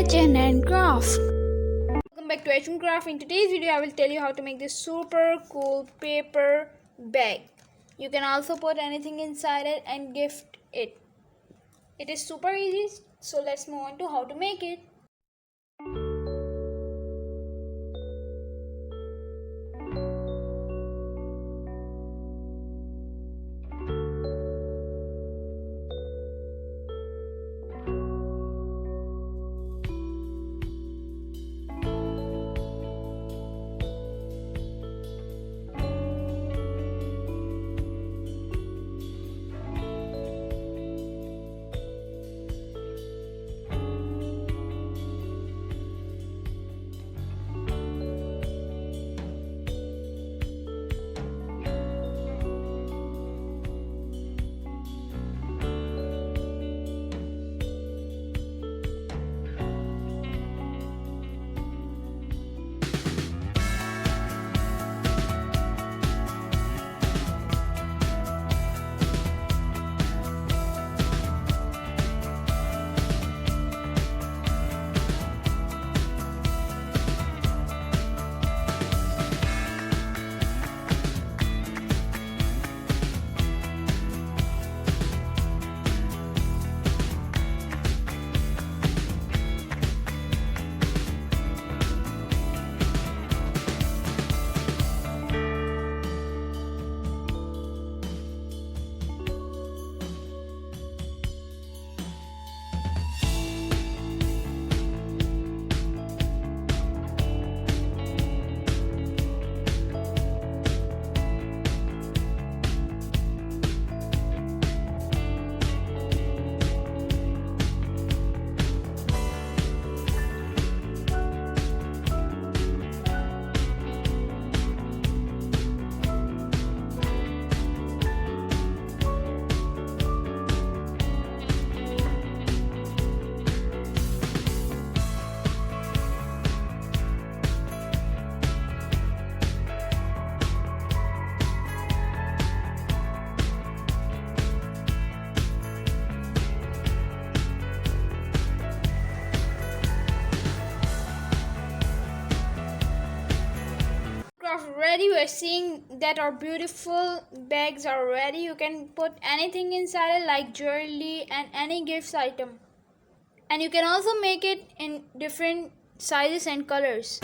H&N Craft. Welcome back to H&N Craft. In today's video I will tell you how to make this super cool paper bag. You can also put anything inside it and gift it. It is super easy, so let's move on to how to make it. Ready, we are seeing that our beautiful bags are ready. You can put anything inside it like jewelry and any gifts item, and you can also make it in different sizes and colors.